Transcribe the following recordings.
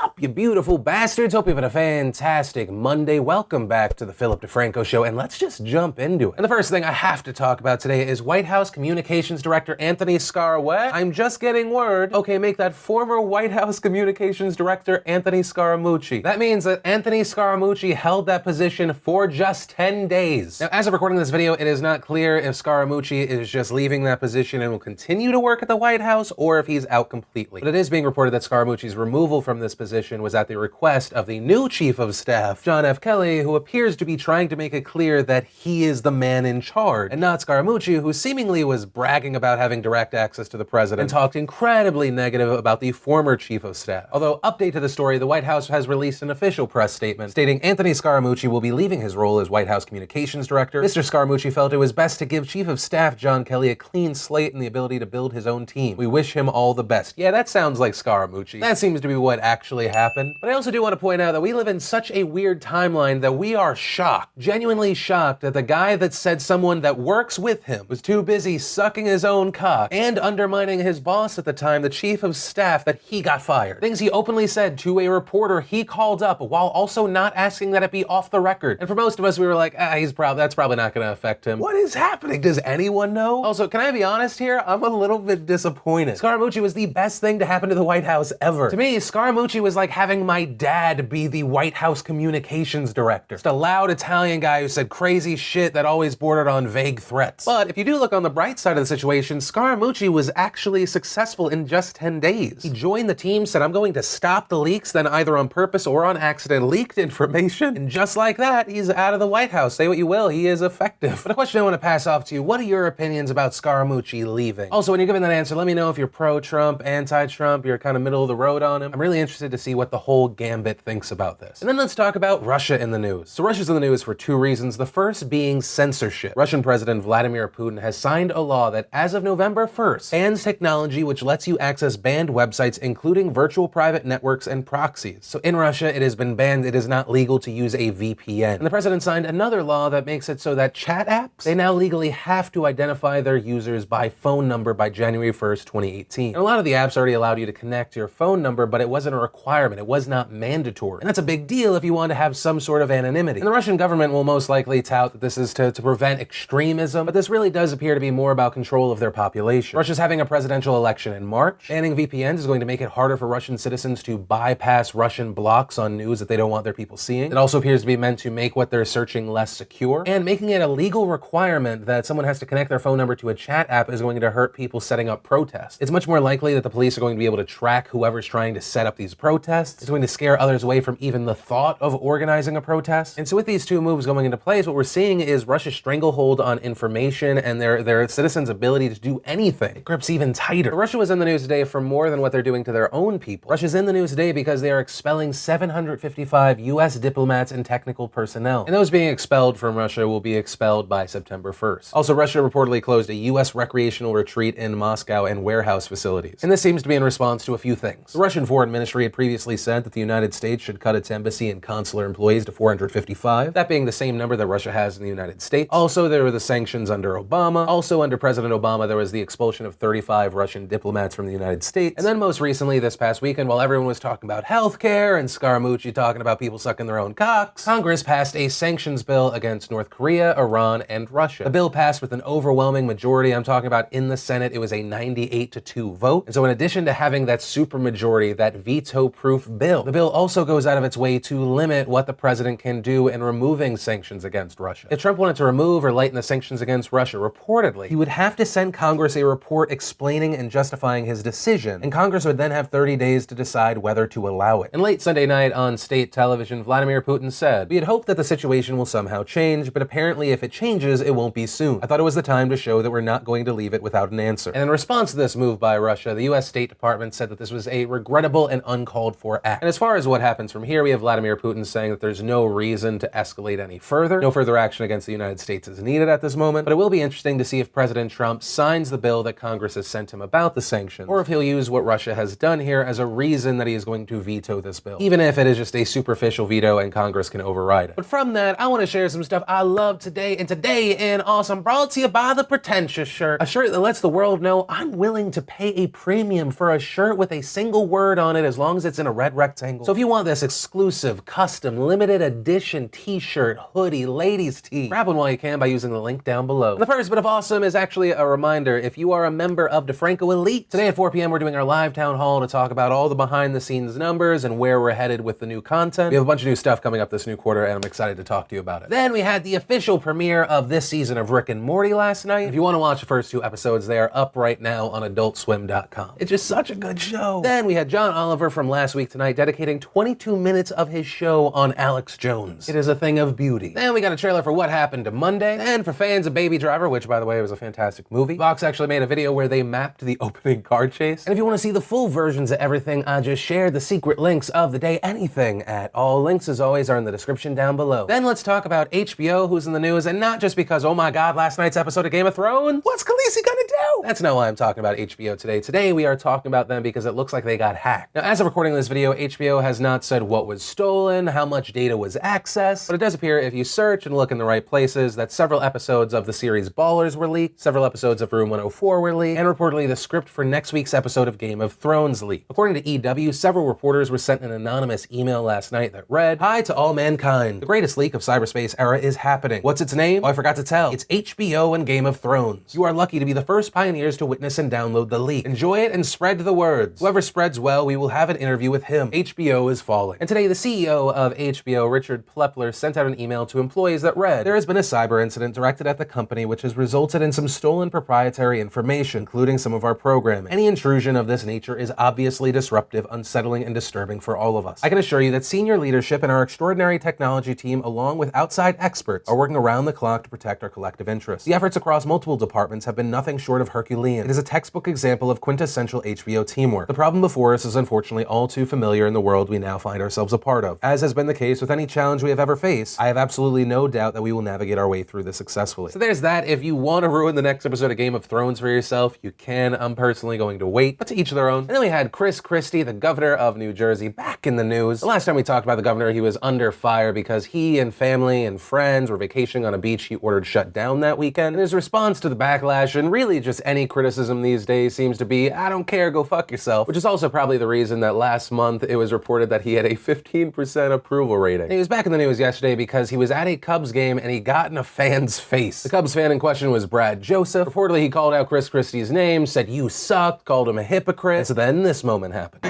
up, you beautiful bastards? Hope you've had a fantastic Monday. Welcome back to the Philip DeFranco Show, and let's just jump into it. And the first thing I have to talk about today is White House Communications Director Anthony Scaramucci. I'm just getting word. Okay, make that former White House Communications Director Anthony Scaramucci. That means that Anthony Scaramucci held that position for just 10 days. Now, as of recording this video, it is not clear if Scaramucci is just leaving that position and will continue to work at the White House, or if he's out completely. But it is being reported that Scaramucci's removal from this position was at the request of the new Chief of Staff, John F. Kelly, who appears to be trying to make it clear that he is the man in charge, and not Scaramucci, who seemingly was bragging about having direct access to the president and talked incredibly negative about the former Chief of Staff. Although, update to the story, the White House has released an official press statement stating Anthony Scaramucci will be leaving his role as White House Communications Director. Mr. Scaramucci felt it was best to give Chief of Staff John Kelly a clean slate and the ability to build his own team. We wish him all the best. Yeah, that sounds like Scaramucci. That seems to be what actually happened. But I also do want to point out that we live in such a weird timeline that we are shocked, genuinely shocked, that the guy that said someone that works with him was too busy sucking his own cock and undermining his boss at the time, the Chief of Staff, that he got fired. Things he openly said to a reporter he called up while also not asking that it be off the record. And for most of us, we were like, that's probably not going to affect him. What is happening? Does anyone know? Also, can I be honest here? I'm a little bit disappointed. Scaramucci was the best thing to happen to the White House ever. To me, Scaramucci was like having my dad be the White House Communications Director. Just a loud Italian guy who said crazy shit that always bordered on vague threats. But if you do look on the bright side of the situation, Scaramucci was actually successful in just 10 days. He joined the team, said, I'm going to stop the leaks, then either on purpose or on accident leaked information. And just like that, he's out of the White House. Say what you will, he is effective. But a question I want to pass off to you, what are your opinions about Scaramucci leaving? Also, when you're giving that answer, let me know if you're pro-Trump, anti-Trump, you're kind of middle of the road on him. I'm really interested to see what the whole gambit thinks about this. And then let's talk about Russia in the news. So Russia's in the news for two reasons. The first being censorship. Russian President Vladimir Putin has signed a law that as of November 1st bans technology which lets you access banned websites, including virtual private networks and proxies. So in Russia, it has been banned. It is not legal to use a VPN. And the president signed another law that makes it so that chat apps, they now legally have to identify their users by phone number by January 1st, 2018. And a lot of the apps already allowed you to connect your phone number, but it wasn't a requirement. It was not mandatory. And that's a big deal if you want to have some sort of anonymity. And the Russian government will most likely tout that this is to prevent extremism, but this really does appear to be more about control of their population. Russia's having a presidential election in March. Banning VPNs is going to make it harder for Russian citizens to bypass Russian blocks on news that they don't want their people seeing. It also appears to be meant to make what they're searching less secure, and making it a legal requirement that someone has to connect their phone number to a chat app is going to hurt people setting up protests. It's much more likely that the police are going to be able to track whoever's trying to set up these protests. It's going to scare others away from even the thought of organizing a protest. And so with these two moves going into place, what we're seeing is Russia's stranglehold on information and their citizens' ability to do anything. It grips even tighter. Russia was in the news today for more than what they're doing to their own people. Russia's in the news today because they are expelling 755 US diplomats and technical personnel. And those being expelled from Russia will be expelled by September 1st. Also, Russia reportedly closed a US recreational retreat in Moscow and warehouse facilities. And this seems to be in response to a few things. The Russian Foreign Ministry had previously said that the United States should cut its embassy and consular employees to 455, that being the same number that Russia has in the United States. Also, there were the sanctions under Obama. Also, under President Obama, there was the expulsion of 35 Russian diplomats from the United States. And then most recently, this past weekend, while everyone was talking about healthcare and Scaramucci talking about people sucking their own cocks, Congress passed a sanctions bill against North Korea, Iran, and Russia. The bill passed with an overwhelming majority. I'm talking about in the Senate, it was a 98-2 vote. And so in addition to having that supermajority, that veto-proof bill, the bill also goes out of its way to limit what the president can do in removing sanctions against Russia. If Trump wanted to remove or lighten the sanctions against Russia, reportedly, he would have to send Congress a report explaining and justifying his decision, and Congress would then have 30 days to decide whether to allow it. And late Sunday night on state television, Vladimir Putin said, "We had hoped that the situation will somehow change, but apparently if it changes, it won't be soon. I thought it was the time to show that we're not going to leave it without an answer." And in response to this move by Russia, the US State Department said that this was a regrettable and uncalled for act. And as far as what happens from here, we have Vladimir Putin saying that there's no reason to escalate any further. No further action against the United States is needed at this moment, but it will be interesting to see if President Trump signs the bill that Congress has sent him about the sanctions, or if he'll use what Russia has done here as a reason that he is going to veto this bill, even if it is just a superficial veto and Congress can override it. But from that, I want to share some stuff I love today, and today in Awesome, brought to you by the Pretentious shirt. A shirt that lets the world know I'm willing to pay a premium for a shirt with a single word on it as long as it's in a red rectangle. So if you want this exclusive, custom, limited edition t-shirt, hoodie, ladies tee, grab one while you can by using the link down below. And the first bit of awesome is actually a reminder, if you are a member of DeFranco Elite, today at 4 p.m. we're doing our live town hall to talk about all the behind the scenes numbers and where we're headed with the new content. We have a bunch of new stuff coming up this new quarter and I'm excited to talk to you about it. Then we had the official premiere of this season of Rick and Morty last night. If you want to watch the first 2 episodes, they are up right now on adultswim.com. It's just such a good show. Then we had John Oliver from Last Week Tonight dedicating 22 minutes of his show on Alex Jones. It is a thing of beauty. Then we got a trailer for What Happened to Monday. And for fans of Baby Driver, which by the way was a fantastic movie, Vox actually made a video where they mapped the opening car chase. And if you want to see the full versions of everything I just shared, the secret links of the day, anything at all, links as always are in the description down below. Then let's talk about HBO, who's in the news, and not just because, oh my god, last night's episode of Game of Thrones, what's Khaleesi gonna do? That's not why I'm talking about HBO today. Today we are talking about them because it looks like they got hacked. Now, as of recording this video, HBO has not said what was stolen, how much data was accessed, but it does appear if you search and look in the right places that several episodes of the series Ballers were leaked, several episodes of Room 104 were leaked, and reportedly the script for next week's episode of Game of Thrones leaked. According to EW, several reporters were sent an anonymous email last night that read, "Hi to all mankind. The greatest leak of cyberspace era is happening. What's its name? Oh, I forgot to tell. It's HBO and Game of Thrones. You are lucky to be the first pioneers to witness and download the leak. Enjoy it and spread the words. Whoever spreads well, we will have an interview with him. HBO is falling." And today, the CEO of HBO, Richard Plepler, sent out an email to employees that read, "There has been a cyber incident directed at the company which has resulted in some stolen proprietary information, including some of our programming. Any intrusion of this nature is obviously disruptive, unsettling, and disturbing for all of us. I can assure you that senior leadership and our extraordinary technology team, along with outside experts, are working around the clock to protect our collective interests. The efforts across multiple departments have been nothing short of Herculean. It is a textbook example of quintessential HBO teamwork. The problem before us is unfortunately all too familiar in the world we now find ourselves a part of. As has been the case with any challenge we have ever faced, I have absolutely no doubt that we will navigate our way through this successfully." So there's that. If you want to ruin the next episode of Game of Thrones for yourself, you can. I'm personally going to wait, but to each their own. And then we had Christie, the governor of New Jersey, back in the news. The last time we talked about the governor, he was under fire because he and family and friends were vacationing on a beach he ordered shut down that weekend. And his response to the backlash, and really just any criticism these days, seems to be, "I don't care, go fuck yourself," which is also probably the reason that last month it was reported that he had a 15% approval rating. And he was back in the news yesterday because he was at a Cubs game and he got in a fan's face. The Cubs fan in question was Brad Joseph. Reportedly, he called out Christie's name, said "you sucked," called him a hypocrite. And so then this moment happened.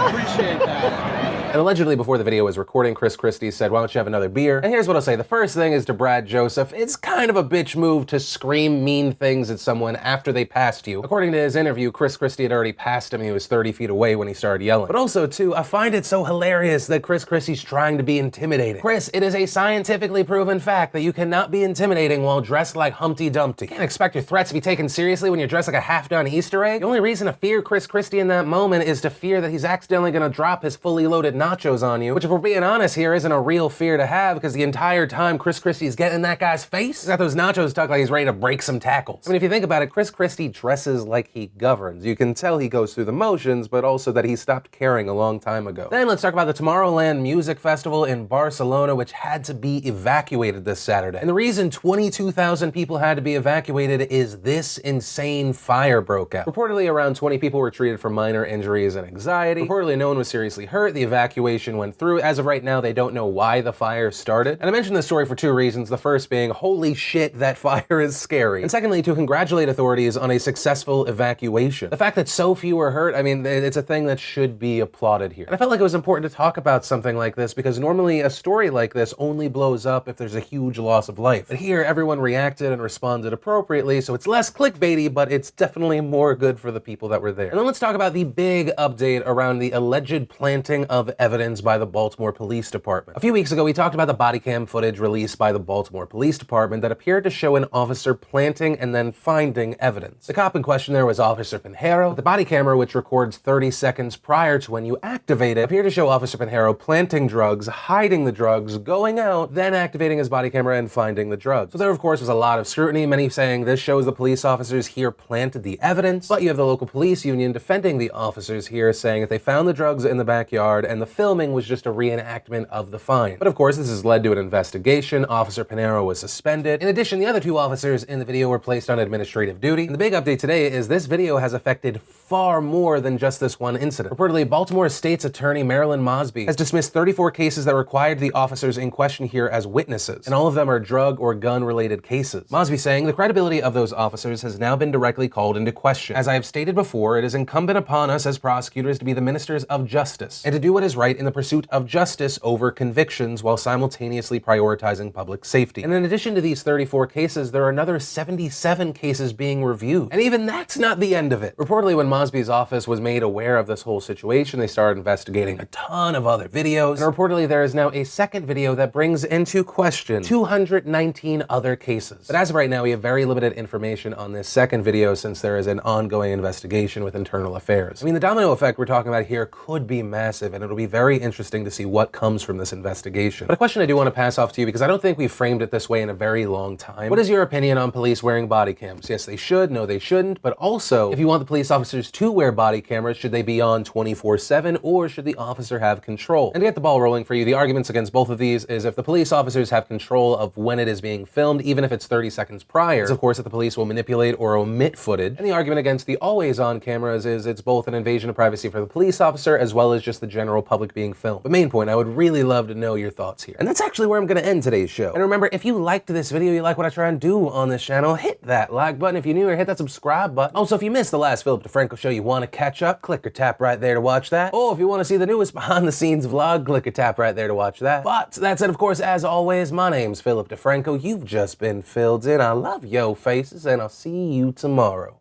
Appreciate that. And allegedly, before the video was recording, Christie said, "Why don't you have another beer?" And here's what I'll say. The first thing is to Brad Joseph, it's kind of a bitch move to scream mean things at someone after they passed you. According to his interview, Christie had already passed him. He was 30 feet away when he started yelling. But also, too, I find it so hilarious that Christie's trying to be intimidating. Chris, it is a scientifically proven fact that you cannot be intimidating while dressed like Humpty Dumpty. You can't expect your threats to be taken seriously when you're dressed like a half-done Easter egg. The only reason to fear Christie in that moment is to fear that he's accidentally gonna drop his fully loaded nachos on you, which if we're being honest here isn't a real fear to have because the entire time Christie's getting in that guy's face, he's got those nachos tucked like he's ready to break some tackles. I mean, if you think about it, Christie dresses like he governs. You can tell he goes through the motions, but also that he stopped caring a long time ago. Then let's talk about the Tomorrowland Music Festival in Barcelona, which had to be evacuated this Saturday. And the reason 22,000 people had to be evacuated is this insane fire broke out. Reportedly, around 20 people were treated for minor injuries and anxiety. Reportedly, no one was seriously hurt. The evacuation went through. As of right now, they don't know why the fire started. And I mentioned this story for 2 reasons. The first being, holy shit, that fire is scary. And secondly, to congratulate authorities on a successful evacuation. The fact that so few were hurt, I mean, it's a thing that should be applauded here. And I felt like it was important to talk about something like this because normally a story like this only blows up if there's a huge loss of life. But here, everyone reacted and responded appropriately, so it's less clickbaity, but it's definitely more good for the people that were there. And then let's talk about the big update around the alleged planting of evidence by the Baltimore Police Department. A few weeks ago, we talked about the body cam footage released by the Baltimore Police Department that appeared to show an officer planting and then finding evidence. The cop in question there was Officer Pinheiro. The body camera, which records 30 seconds prior to when you activate it, appeared to show Officer Pinheiro planting drugs, hiding the drugs, going out, then activating his body camera and finding the drugs. So there, of course, was a lot of scrutiny, many saying this shows the police officers here planted the evidence, but you have the local police union defending the officers here, saying that they found the drugs in the backyard and the filming was just a reenactment of the find. But of course, this has led to an investigation. Officer Pinero was suspended. In addition, the other two officers in the video were placed on administrative duty. And the big update today is this video has affected far more than just this one incident. Reportedly, Baltimore State's Attorney Marilyn Mosby has dismissed 34 cases that required the officers in question here as witnesses, and all of them are drug or gun-related cases. Mosby saying the credibility of those officers has now been directly called into question. As I have stated before, it is incumbent upon us as prosecutors to be the ministers of justice and to do what is right in the pursuit of justice over convictions while simultaneously prioritizing public safety. And in addition to these 34 cases, there are another 77 cases being reviewed. And even that's not the end of it. Reportedly, when Mosby's office was made aware of this whole situation, they started investigating a ton of other videos. And reportedly, there is now a second video that brings into question 219 other cases. But as of right now, we have very limited information on this second video since there is an ongoing investigation with internal affairs. I mean, the domino effect we're talking about here could be massive, and it'll be very interesting to see what comes from this investigation. But a question I do want to pass off to you, because I don't think we've framed it this way in a very long time. What is your opinion on police wearing body cams? Yes, they should. No, they shouldn't. But also, if you want the police officers to wear body cameras, should they be on 24/7, or should the officer have control? And to get the ball rolling for you, the arguments against both of these is if the police officers have control of when it is being filmed, even if it's 30 seconds prior, of course that the police will manipulate or omit footage. And the argument against the always on cameras is it's both an invasion of privacy for the police officer as well as just the general public being filmed. But main point, I would really love to know your thoughts here. And that's actually where I'm gonna end today's show. And remember, if you liked this video, you like what I try and do on this channel, hit that like button. If you're new, or hit that subscribe button. Also, if you missed the last Philip DeFranco show, you wanna catch up, click or tap right there to watch that. Or if you wanna see the newest behind the scenes vlog, click or tap right there to watch that. But that said, of course, as always, my name's Philip DeFranco. You've just been filled in. I love yo faces, and I'll see you tomorrow.